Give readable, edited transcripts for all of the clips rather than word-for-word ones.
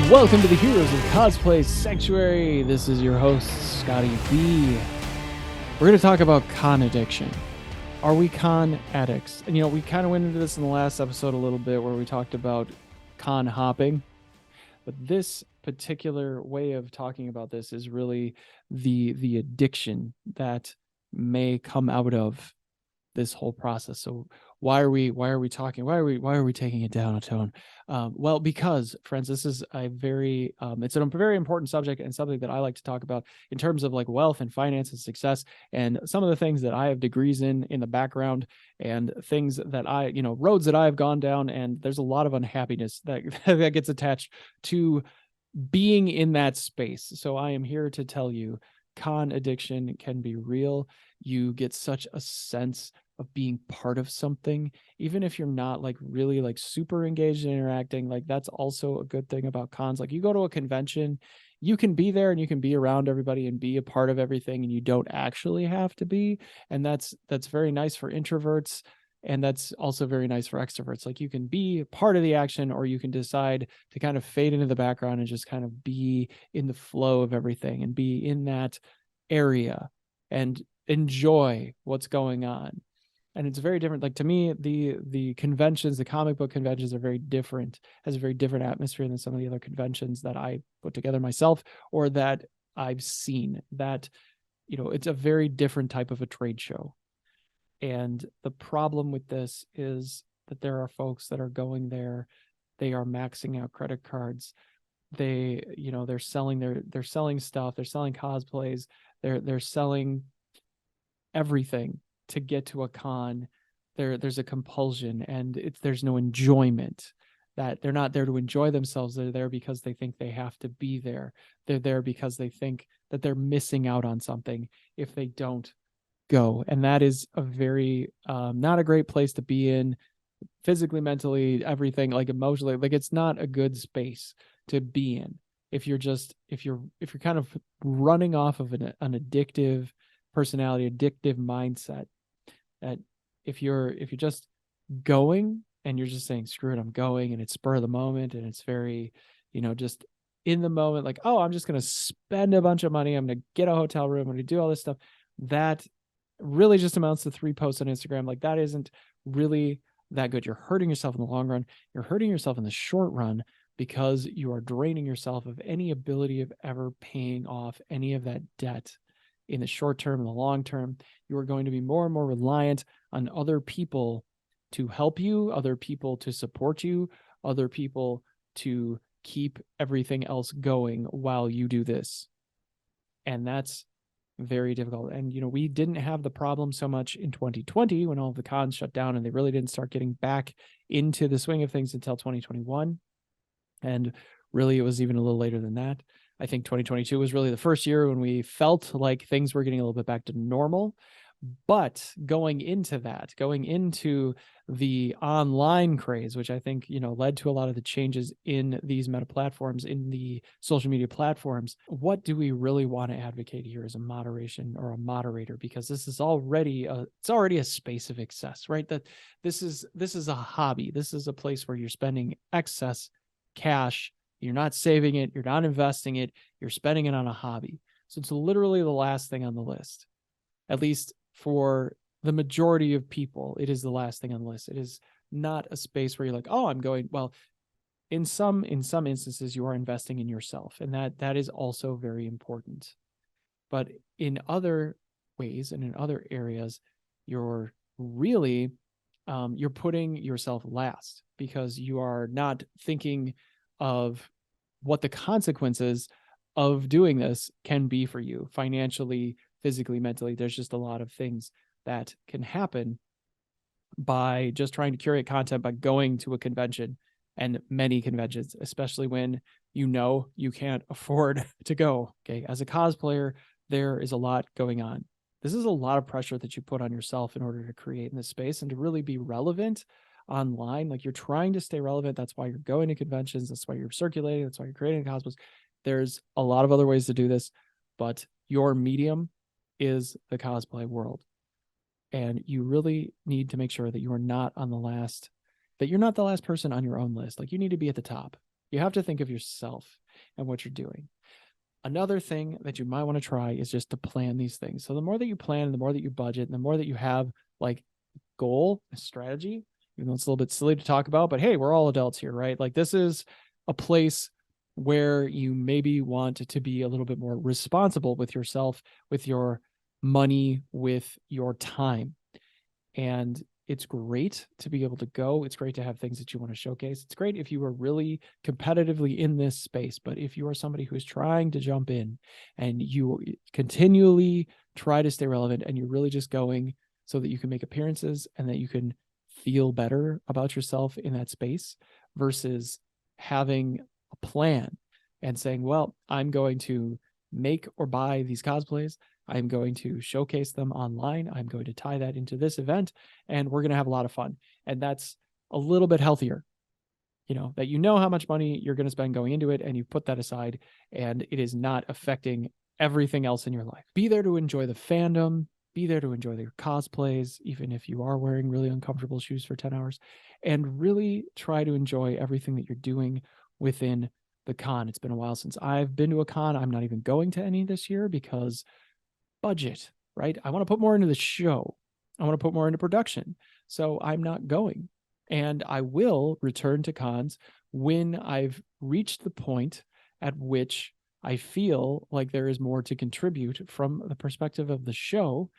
Welcome to the Heroes of Cosplay Sanctuary. This is your host, ScottyB. We're going to talk about con addiction. Are we con addicts? And, we kind of went into this in the last episode a little bit where we talked about con hopping. But this particular way of talking about this is really the addiction that may come out of this whole process. So why are we talking? Why are we taking it down a tone? Well, because, friends, this is a very it's a very important subject and something that I like to talk about in terms of like wealth and finance and success, and some of the things that I have degrees in the background, and things that I, roads that I've gone down, and there's a lot of unhappiness that that gets attached to being in that space. So I am here to tell you, con addiction can be real. You get such a sense of being part of something, even if you're not like really like super engaged in interacting. Like, that's also a good thing about cons. Like, you go to a convention, you can be there and you can be around everybody and be a part of everything, and you don't actually have to be. And that's very nice for introverts, and that's also very nice for extroverts. Like, you can be part of the action, or you can decide to kind of fade into the background and just kind of be in the flow of everything and be in that area and enjoy what's going on. And it's very different. Like, to me, the conventions, the comic book conventions, are very different, has a very different atmosphere than some of the other conventions that I put together myself or that I've seen. That, it's a very different type of a trade show. And the problem with this is that there are folks that are going there, they are maxing out credit cards. They're selling they're selling stuff, they're selling cosplays, they're selling everything to get to a con. There's a compulsion, and there's no enjoyment. That they're not there to enjoy themselves. They're there because they think they have to be there. They're there because they think that they're missing out on something if they don't go. And that is a very not a great place to be in, physically, mentally, like emotionally. Like, it's not a good space to be in if you're kind of running off of an addictive personality, addictive mindset. That if you're just going and you're just saying, screw it, I'm going, and it's spur of the moment, and it's very, just in the moment, like, oh, I'm just going to spend a bunch of money, I'm going to get a hotel room, I'm going to do all this stuff, that really just amounts to 3 posts on Instagram. Like, that isn't really that good. You're hurting yourself in the long run. You're hurting yourself in the short run, because you are draining yourself of any ability of ever paying off any of that debt. In the short term and the long term, you are going to be more and more reliant on other people to help you, other people to support you, other people to keep everything else going while you do this. And that's very difficult. And, we didn't have the problem so much in 2020 when all of the cons shut down, and they really didn't start getting back into the swing of things until 2021. And really, it was even a little later than that. I think 2022 was really the first year when we felt like things were getting a little bit back to normal. But going into the online craze, which I think, led to a lot of the changes in these meta platforms, in the social media platforms, what do we really want to advocate here as a moderation or a moderator? Because this is already a space of excess, right? That this is a hobby. This is a place where you're spending excess cash. You're not saving it. You're not investing it. You're spending it on a hobby. So it's literally the last thing on the list. At least for the majority of people, it is the last thing on the list. It is not a space where you're like, oh, I'm going. Well, in some instances, you are investing in yourself, and that is also very important. But in other ways and in other areas, you're really you're putting yourself last, because you are not thinking of what the consequences of doing this can be for you financially, physically, mentally. There's just a lot of things that can happen by just trying to curate content by going to a convention, and many conventions, especially when you can't afford to go. Okay, as a cosplayer, there is a lot going on. This is a lot of pressure that you put on yourself in order to create in this space and to really be relevant online. Like, you're trying to stay relevant. That's why you're going to conventions. That's why you're circulating. That's why you're creating cosplays. There's a lot of other ways to do this, but your medium is the cosplay world. And you really need to make sure that you are not the last person on your own list. Like, you need to be at the top. You have to think of yourself and what you're doing. Another thing that you might want to try is just to plan these things. So the more that you plan, the more that you budget, and the more that you have like goal, a strategy, even though it's a little bit silly to talk about, but hey, we're all adults here, right? Like this is a place where you maybe want to be a little bit more responsible with yourself, with your money, with your time. And it's great to be able to go. It's great to have things that you want to showcase. It's great if you are really competitively in this space. But if you are somebody who's trying to jump in and you continually try to stay relevant and you're really just going so that you can make appearances and that you can feel better about yourself in that space versus having a plan and saying, well, I'm going to make or buy these cosplays. I'm going to showcase them online. I'm going to tie that into this event and we're going to have a lot of fun. And that's a little bit healthier, that you know how much money you're going to spend going into it and you put that aside and it is not affecting everything else in your life. Be there to enjoy the fandom, be there to enjoy your cosplays, even if you are wearing really uncomfortable shoes for 10 hours, and really try to enjoy everything that you're doing within the con. It's been a while since I've been to a con. I'm not even going to any this year because budget, right? I want to put more into the show. I want to put more into production. So I'm not going. And I will return to cons when I've reached the point at which I feel like there is more to contribute from the perspective of the show.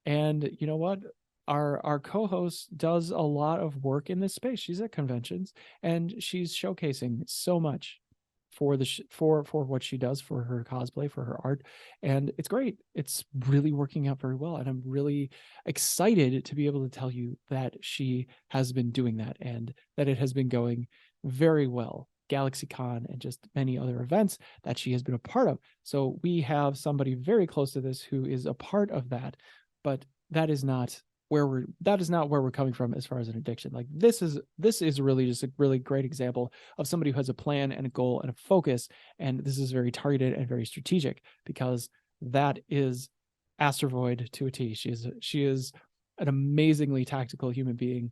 And you know what? Our co-host does a lot of work in this space. She's at conventions and she's showcasing so much for what she does for her cosplay, for her art, and it's great. It's really working out very well, and I'm really excited to be able to tell you that she has been doing that and that it has been going very well. GalaxyCon and just many other events that she has been a part of. So we have somebody very close to this who is a part of that, but that is not where we're coming from as far as an addiction. Like this is really just a really great example of somebody who has a plan and a goal and a focus. And this is very targeted and very strategic because that is Astrovoid to a T. She is an amazingly tactical human being.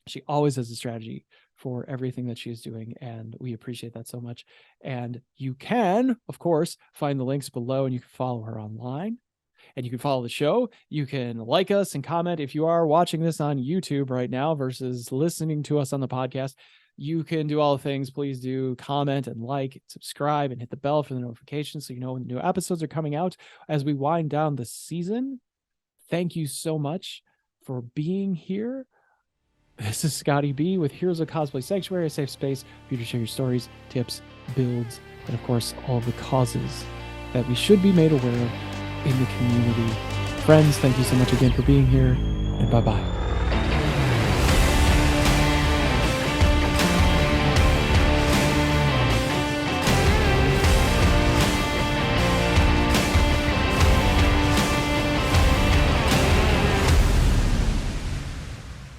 She always has a strategy for everything that she is doing, and we appreciate that so much. And you can, of course, find the links below and you can follow her online. And you can follow the show. You can like us and comment. If you are watching this on YouTube right now versus listening to us on the podcast, you can do all the things. Please do comment and like, subscribe, and hit the bell for the notifications so you know when new episodes are coming out as we wind down the season. Thank you so much for being here. This is Scotty B with Heroes of Cosplay Sanctuary, a safe space for you to share your stories, tips, builds, and of course, all of the causes that we should be made aware of in the community. Friends, thank you so much again for being here, and bye-bye.